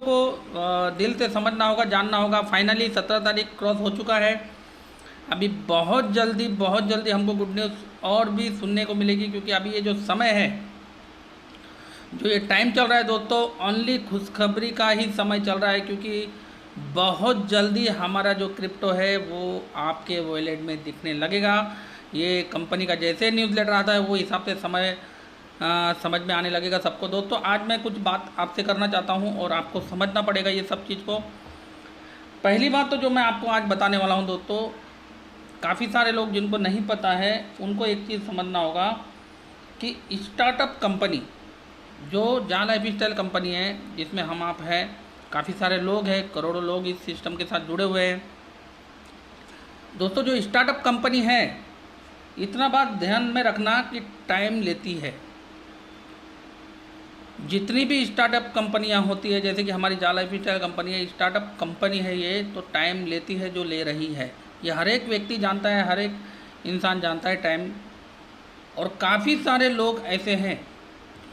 को दिल से समझना होगा, जानना होगा। फाइनली 17 तारीख क्रॉस हो चुका है। अभी बहुत जल्दी हमको गुड न्यूज़ और भी सुनने को मिलेगी, क्योंकि अभी ये जो समय है, जो ये टाइम चल रहा है दोस्तों, ओनली खुशखबरी का ही समय चल रहा है। क्योंकि बहुत जल्दी हमारा जो क्रिप्टो है वो आपके वॉलेट में दिखने लगेगा। ये कंपनी का जैसे न्यूज़ लेटर आता है वो हिसाब से समय समझ में आने लगेगा सबको। दोस्तों आज मैं कुछ बात आपसे करना चाहता हूँ और आपको समझना पड़ेगा ये सब चीज़ को। पहली बात तो जो मैं आपको आज बताने वाला हूँ दोस्तों, काफ़ी सारे लोग जिनको नहीं पता है उनको एक चीज़ समझना होगा कि स्टार्टअप कंपनी जो जा लाइफस्टाइल कंपनी है, जिसमें हम आप हैं, काफ़ी सारे लोग हैं, करोड़ों लोग इस सिस्टम के साथ जुड़े हुए हैं। दोस्तों जो स्टार्टअप कंपनी है, इतना बात ध्यान में रखना कि टाइम लेती है। जितनी भी स्टार्टअप कंपनियां होती है, जैसे कि हमारी जा लाइफस्टाइल कंपनी है, स्टार्टअप कंपनी है ये, तो टाइम लेती है जो ले रही है। ये हर एक व्यक्ति जानता है, हर एक इंसान जानता है टाइम। और काफ़ी सारे लोग ऐसे हैं,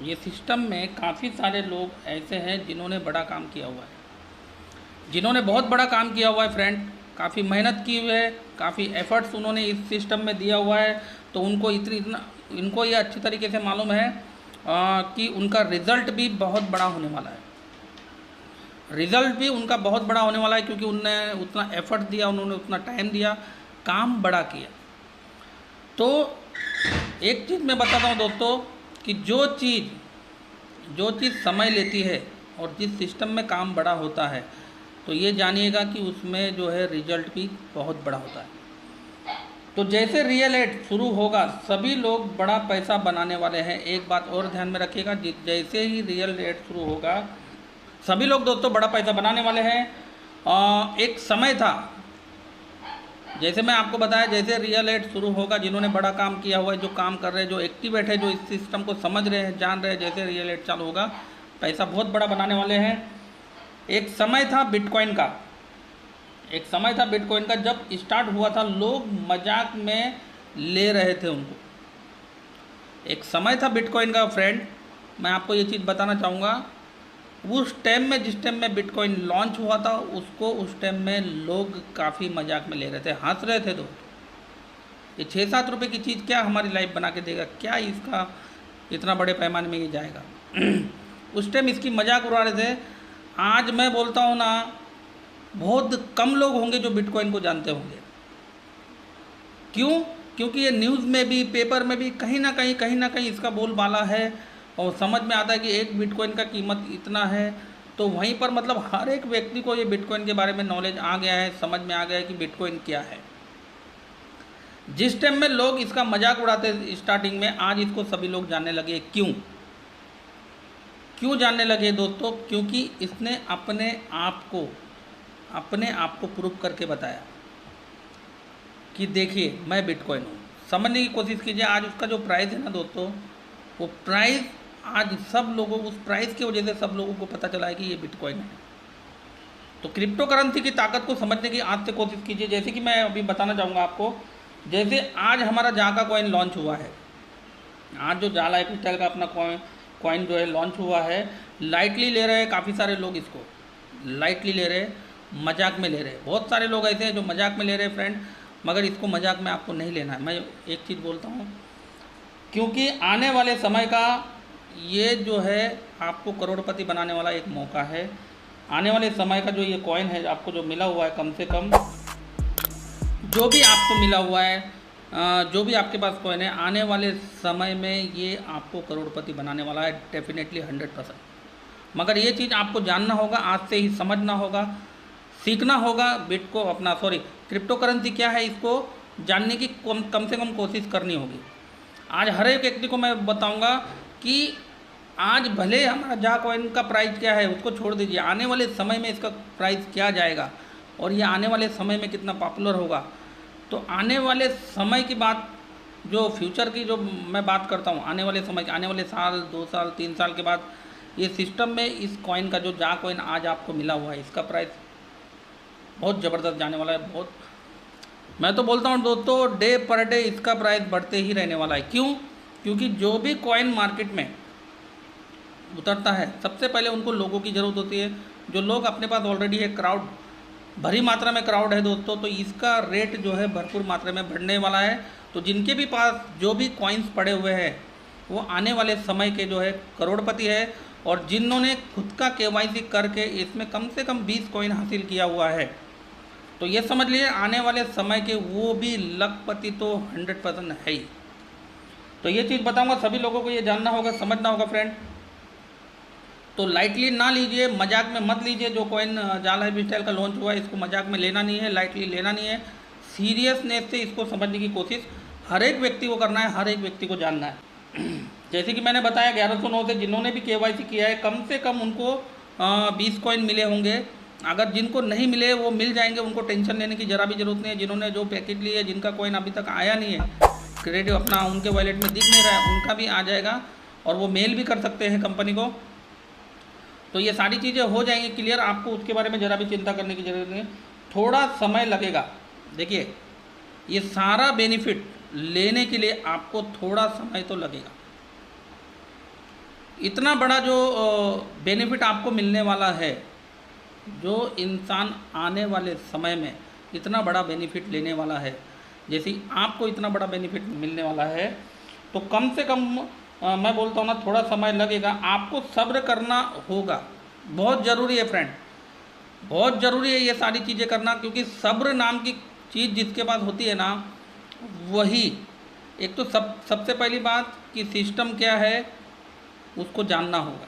ये सिस्टम में काफ़ी सारे लोग ऐसे हैं जिन्होंने बड़ा काम किया हुआ है, जिन्होंने बहुत बड़ा काम किया हुआ है फ्रेंड। काफ़ी मेहनत की हुई है, काफ़ी एफर्ट्स उन्होंने इस सिस्टम में दिया हुआ है। तो उनको इनको ये अच्छी तरीके से मालूम है कि उनका रिज़ल्ट भी बहुत बड़ा होने वाला है। रिज़ल्ट भी उनका बहुत बड़ा होने वाला है, क्योंकि उनने उतना एफर्ट दिया, उन्होंने उतना टाइम दिया, काम बड़ा किया। तो एक चीज़ मैं बताता हूँ दोस्तों कि जो चीज़ समय लेती है और जिस सिस्टम में काम बड़ा होता है, तो ये जानिएगा कि उसमें जो है रिजल्ट भी बहुत बड़ा होता है। तो जैसे रियल एड शुरू होगा, सभी लोग बड़ा पैसा बनाने वाले हैं। एक बात और ध्यान में रखिएगा, जैसे ही रियल एड शुरू होगा, सभी लोग दोस्तों बड़ा पैसा बनाने वाले हैं। एक समय था, जैसे मैं आपको बताया, जैसे रियल एड शुरू होगा, जिन्होंने बड़ा काम किया हुआ है, जो काम कर रहे हैं, जो एक्टिवेट है, जो इस सिस्टम को समझ रहे हैं, जान रहे हैं, जैसे रियल एड चालू होगा, पैसा बहुत बड़ा बनाने वाले हैं। एक समय था बिटकॉइन का, जब स्टार्ट हुआ था लोग मजाक में ले रहे थे उनको। एक समय था बिटकॉइन का फ्रेंड, मैं आपको ये चीज़ बताना चाहूँगा। उस टाइम में, जिस टाइम में बिटकॉइन लॉन्च हुआ था, उसको उस टाइम में लोग काफ़ी मजाक में ले रहे थे, हंस रहे थे। दोस्तों ये 6-7 रुपये की चीज़ क्या हमारी लाइफ बना के देगा, क्या इसका इतना बड़े पैमाने में ये जाएगा। उस टाइम इसकी मजाक उड़ा रहे थे। आज मैं बोलता हूँ ना, बहुत कम लोग होंगे जो बिटकॉइन को जानते होंगे। क्यों? क्योंकि ये न्यूज़ में भी, पेपर में भी कहीं ना कहीं इसका बोलबाला है, और समझ में आता है कि एक बिटकॉइन का कीमत इतना है। तो वहीं पर मतलब हर एक व्यक्ति को ये बिटकॉइन के बारे में नॉलेज आ गया है, समझ में आ गया है कि बिटकॉइन क्या है। जिस टाइम में लोग इसका मजाक उड़ाते स्टार्टिंग में, आज इसको सभी लोग जानने लगे। क्यों जानने लगे दोस्तों? क्योंकि इसने अपने आप को प्रूव करके बताया कि देखिए मैं बिटकॉइन हूँ। समझने की कोशिश कीजिए, आज उसका जो प्राइस है ना दोस्तों, वो प्राइस आज सब लोगों, उस प्राइस की वजह से सब लोगों को पता चला है कि ये बिटकॉइन है। तो क्रिप्टो करेंसी की ताकत को समझने की आज से कोशिश कीजिए। जैसे कि मैं अभी बताना चाहूँगा आपको, जैसे आज हमारा जाका कॉइन लॉन्च हुआ है, आज जो जा लाइफस्टाइल का अपना कॉइन जो है लॉन्च हुआ है, लाइटली ले रहे हैं काफ़ी सारे लोग, इसको लाइटली ले रहे हैं, मजाक में ले रहे हैं। बहुत सारे लोग ऐसे हैं जो मजाक में ले रहे हैं फ्रेंड, मगर इसको मजाक में आपको नहीं लेना है। मैं एक चीज़ बोलता हूँ, क्योंकि आने वाले समय का ये जो है आपको करोड़पति बनाने वाला एक मौका है। आने वाले समय का जो ये कॉइन है आपको जो मिला हुआ है, कम से कम जो भी आपको मिला हुआ है, जो भी आपके पास कॉइन है, आने वाले समय में ये आपको करोड़पति बनाने वाला है डेफिनेटली 100%। मगर ये चीज़ आपको जानना होगा, आज से ही समझना होगा, सीखना होगा। क्रिप्टो करेंसी क्या है, इसको जानने की कम से कम कोशिश करनी होगी। आज हर एक व्यक्ति को मैं बताऊंगा कि आज भले हमारा जा कॉइन का प्राइस क्या है उसको छोड़ दीजिए, आने वाले समय में इसका प्राइस क्या जाएगा और ये आने वाले समय में कितना पॉपुलर होगा। तो आने वाले समय की बात, जो फ्यूचर की जो मैं बात करता हूँ, आने वाले समय की, आने वाले साल, 2 साल, 3 साल के बाद ये सिस्टम में इस कॉइन का, जो जा कॉइन आज आपको मिला हुआ है, इसका प्राइस बहुत ज़बरदस्त जाने वाला है। बहुत, मैं तो बोलता हूँ दोस्तों, डे पर डे इसका प्राइस बढ़ते ही रहने वाला है। क्यों? क्योंकि जो भी कॉइन मार्केट में उतरता है, सबसे पहले उनको लोगों की ज़रूरत होती है, जो लोग अपने पास ऑलरेडी है, क्राउड भरी मात्रा में क्राउड है दोस्तों, तो इसका रेट जो है भरपूर मात्रा में बढ़ने वाला है। तो जिनके भी पास जो भी कॉइन्स पड़े हुए हैं वो आने वाले समय के जो है करोड़पति है, और जिन्होंने खुद का KYC करके इसमें कम से कम 20 कॉइन हासिल किया हुआ है, तो ये समझ लीजिए आने वाले समय के वो भी लखपति तो 100% है ही। तो ये चीज़ बताऊंगा, सभी लोगों को ये जानना होगा, समझना होगा फ्रेंड। तो लाइटली ना लीजिए, मजाक में मत लीजिए। जो कॉइन जाल लाइफस्टाइल का लॉन्च हुआ है इसको मजाक में लेना नहीं है, लाइटली लेना नहीं है। सीरियसनेस से इसको समझने की कोशिश हर एक व्यक्ति को करना है, हर एक व्यक्ति को जानना है। जैसे कि मैंने बताया 1109 से जिन्होंने भी KYC किया है कम से कम उनको 20 कॉइन मिले होंगे। अगर जिनको नहीं मिले वो मिल जाएंगे, उनको टेंशन लेने की जरा भी जरूरत नहीं है। जिन्होंने जो पैकेट लिए, जिनका कॉइन अभी तक आया नहीं है, क्रेडिट अपना उनके वॉलेट में दिख नहीं रहा है, उनका भी आ जाएगा और वो मेल भी कर सकते हैं कंपनी को। तो ये सारी चीज़ें हो जाएंगी क्लियर, आपको उसके बारे में ज़रा भी चिंता करने की ज़रूरत नहीं है। थोड़ा समय लगेगा, देखिए ये सारा बेनिफिट लेने के लिए आपको थोड़ा समय तो लगेगा। इतना बड़ा जो बेनिफिट आपको मिलने वाला है, जो इंसान आने वाले समय में इतना बड़ा बेनिफिट लेने वाला है, जैसे आपको इतना बड़ा बेनिफिट मिलने वाला है, तो कम से कम मैं बोलता हूँ ना थोड़ा समय लगेगा, आपको सब्र करना होगा। बहुत ज़रूरी है फ्रेंड, बहुत ज़रूरी है ये सारी चीज़ें करना, क्योंकि सब्र नाम की चीज़ जिसके पास होती है ना, वही एक तो सबसे पहली बात कि सिस्टम क्या है उसको जानना होगा,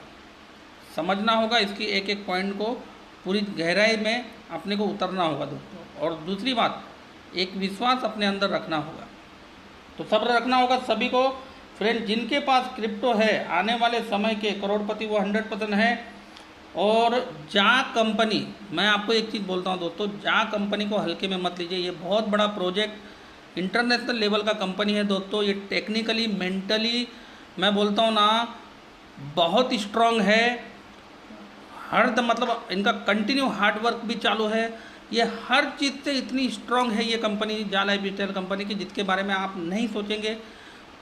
समझना होगा, इसकी एक एक पॉइंट को पूरी गहराई में अपने को उतरना होगा दोस्तों। और दूसरी बात, एक विश्वास अपने अंदर रखना होगा। तो सब्र रखना होगा सभी को फ्रेंड। जिनके पास क्रिप्टो है आने वाले समय के करोड़पति वो 100% है। और जा कंपनी, मैं आपको एक चीज़ बोलता हूँ दोस्तों, जा कंपनी को हल्के में मत लीजिए। ये बहुत बड़ा प्रोजेक्ट इंटरनेशनल लेवल का कंपनी है दोस्तों। ये टेक्निकली मेंटली मैं बोलता हूँ ना बहुत स्ट्रांग है। मतलब इनका कंटिन्यू हार्डवर्क भी चालू है। ये हर चीज़ से इतनी स्ट्रांग है ये कंपनी, जा लाइफस्टाइल कंपनी की, जिसके बारे में आप नहीं सोचेंगे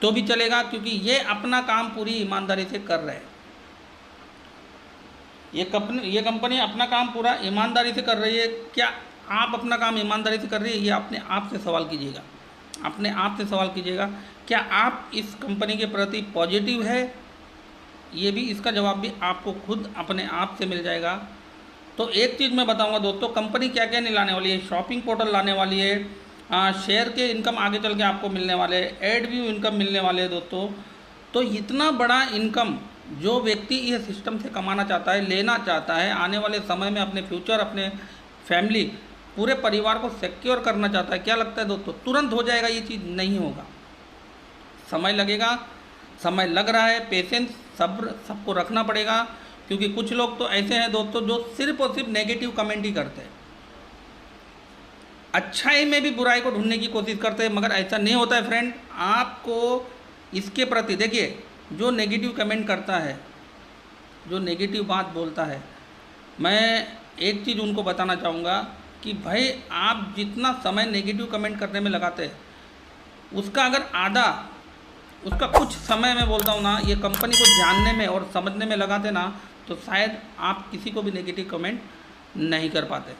तो भी चलेगा, क्योंकि ये अपना काम पूरी ईमानदारी से कर रहे हैं। ये कंपनी अपना काम पूरा ईमानदारी से कर रही है। क्या आप अपना काम ईमानदारी से कर रही है? ये अपने आप से सवाल कीजिएगा, अपने आप से सवाल कीजिएगा, क्या आप इस कंपनी के प्रति पॉजिटिव है? ये भी, इसका जवाब भी आपको खुद अपने आप से मिल जाएगा। तो एक चीज़ मैं बताऊंगा दोस्तों, कंपनी क्या क्या नहीं लाने वाली है। शॉपिंग पोर्टल लाने वाली है, शेयर के इनकम आगे चल के आपको मिलने वाले, एड व्यू इनकम मिलने वाले हैं दोस्तों। तो इतना बड़ा इनकम जो व्यक्ति ये सिस्टम से कमाना चाहता है, लेना चाहता है, आने वाले समय में अपने फ्यूचर, अपने फैमिली, पूरे परिवार को सिक्योर करना चाहता है, क्या लगता है दोस्तों तुरंत हो जाएगा? ये चीज़ नहीं होगा, समय लगेगा, समय लग रहा है। पेशेंस, सब्र सबको रखना पड़ेगा, क्योंकि कुछ लोग तो ऐसे हैं दोस्तों जो सिर्फ और सिर्फ नेगेटिव कमेंट ही करते हैं, अच्छाई में भी बुराई को ढूंढने की कोशिश करते हैं, मगर ऐसा नहीं होता है फ्रेंड। आपको इसके प्रति, देखिए जो नेगेटिव कमेंट करता है, जो नेगेटिव बात बोलता है, मैं एक चीज़ उनको बताना चाहूँगा कि भाई आप जितना समय नेगेटिव कमेंट करने में लगाते हैं, उसका अगर आधा, उसका कुछ समय मैं बोलता हूँ ना ये कंपनी को जानने में और समझने में लगाते ना, तो शायद आप किसी को भी नेगेटिव कमेंट नहीं कर पाते।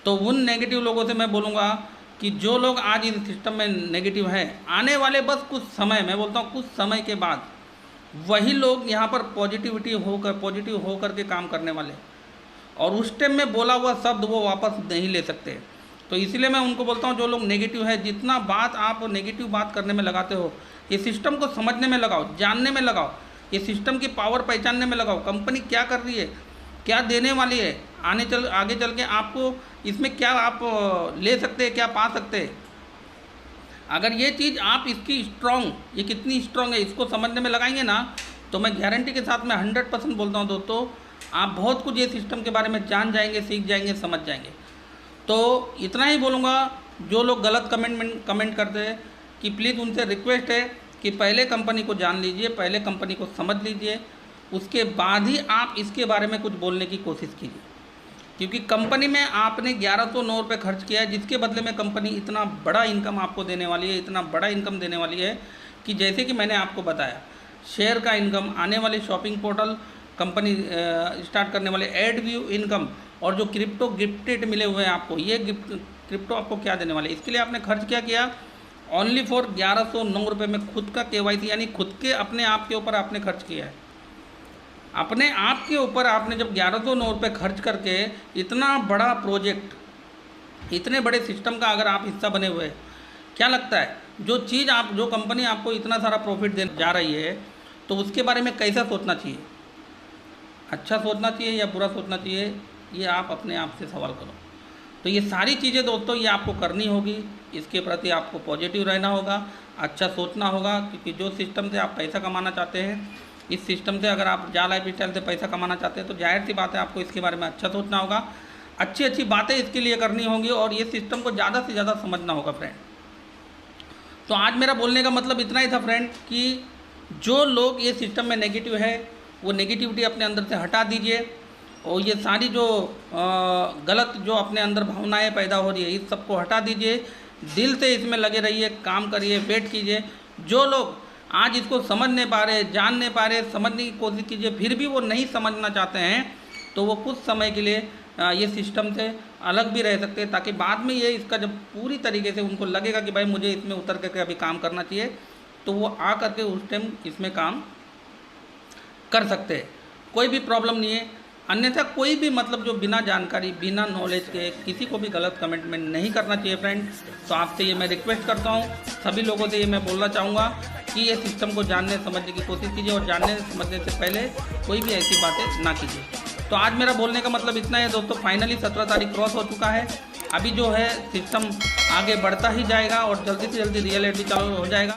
तो उन नेगेटिव लोगों से मैं बोलूँगा कि जो लोग आज इस सिस्टम में नेगेटिव हैं, आने वाले बस कुछ समय, मैं बोलता हूँ कुछ समय के बाद वही लोग यहाँ पर पॉजिटिव होकर के काम करने वाले, और उस टाइम में बोला हुआ शब्द वो वापस नहीं ले सकते। तो इसीलिए मैं उनको बोलता हूँ जो लोग नेगेटिव है, जितना बात आप नेगेटिव बात करने में लगाते हो, ये सिस्टम को समझने में लगाओ, जानने में लगाओ, ये सिस्टम की पावर पहचानने में लगाओ। कंपनी क्या कर रही है, क्या देने वाली है, आगे चल के आपको इसमें क्या आप ले सकते हैं, क्या पा सकते हैं। अगर ये चीज़ आप इसकी स्ट्रॉन्ग, ये कितनी स्ट्रॉन्ग है, इसको समझने में लगाएंगे ना, तो मैं गारंटी के साथ मैं 100% बोलता हूँ दोस्तों, आप बहुत कुछ ये सिस्टम के बारे में जान जाएंगे, सीख जाएंगे, समझ जाएंगे। तो इतना ही बोलूँगा, जो लोग गलत कमेंट करते हैं कि प्लीज़ उनसे रिक्वेस्ट है कि पहले कंपनी को जान लीजिए, पहले कंपनी को समझ लीजिए, उसके बाद ही आप इसके बारे में कुछ बोलने की कोशिश कीजिए। क्योंकि कंपनी में आपने 1109 रुपये खर्च किया है, जिसके बदले में कंपनी इतना बड़ा इनकम आपको देने वाली है, इतना बड़ा इनकम देने वाली है कि जैसे कि मैंने आपको बताया, शेयर का इनकम, आने वाले शॉपिंग पोर्टल, कंपनी स्टार्ट करने वाले, एड व्यू इनकम, और जो क्रिप्टो गिफ्टेड मिले हुए हैं आपको, ये क्रिप्टो आपको क्या देने वाले, इसके लिए आपने खर्च क्या किया, ओनली फॉर 1109 रुपये में खुद का KYC, यानी खुद के अपने आप के ऊपर आपने खर्च किया है। अपने आप के ऊपर आपने जब 1109 रुपये खर्च करके इतना बड़ा प्रोजेक्ट, इतने बड़े सिस्टम का अगर आप हिस्सा बने हुए, क्या लगता है जो कंपनी आपको इतना सारा प्रॉफिट देने जा रही है, तो उसके बारे में कैसा सोचना चाहिए, अच्छा सोचना चाहिए या बुरा सोचना चाहिए, ये आप अपने आप से सवाल करो। तो ये सारी चीज़ें दोस्तों ये आपको करनी होगी, इसके प्रति आपको पॉजिटिव रहना होगा, अच्छा सोचना होगा, क्योंकि जो सिस्टम से आप पैसा कमाना चाहते हैं, इस सिस्टम से अगर आप जा लाइफ स्टाइल से पैसा कमाना चाहते हैं, तो जाहिर सी बात है आपको इसके बारे में अच्छा सोचना होगा, अच्छी अच्छी बातें इसके लिए करनी होंगी, और ये सिस्टम को ज़्यादा से ज़्यादा समझना होगा फ्रेंड। तो आज मेरा बोलने का मतलब इतना ही था फ्रेंड, कि जो लोग ये सिस्टम में नेगेटिव है, वो नेगेटिविटी अपने अंदर से हटा दीजिए, और ये सारी जो गलत जो अपने अंदर भावनाएं पैदा हो रही है, इस सबको हटा दीजिए, दिल से इसमें लगे रहिए, काम करिए, वेट कीजिए। जो लोग आज इसको समझ नहीं पा रहे, जान नहीं पा रहे, समझने की कोशिश कीजिए, फिर भी वो नहीं समझना चाहते हैं, तो वो कुछ समय के लिए ये सिस्टम से अलग भी रह सकते हैं, ताकि बाद में ये इसका जब पूरी तरीके से उनको लगेगा कि भाई मुझे इसमें उतर करके अभी काम करना चाहिए, तो वो आ करके उस टाइम इसमें काम कर सकते हैं, कोई भी प्रॉब्लम नहीं है। अन्यथा कोई भी मतलब जो बिना जानकारी, बिना नॉलेज के किसी को भी गलत कमेंट में नहीं करना चाहिए फ्रेंड। तो आपसे ये मैं रिक्वेस्ट करता हूँ, सभी लोगों से ये मैं बोलना चाहूँगा कि ये सिस्टम को जानने समझने की कोशिश कीजिए, और जानने समझने से पहले कोई भी ऐसी बातें ना कीजिए। तो आज मेरा बोलने का मतलब इतना है दोस्तों। फाइनली 17 तारीख क्रॉस हो चुका है, अभी जो है सिस्टम आगे बढ़ता ही जाएगा, और जल्दी से जल्दी रियलिटी चालू हो जाएगा।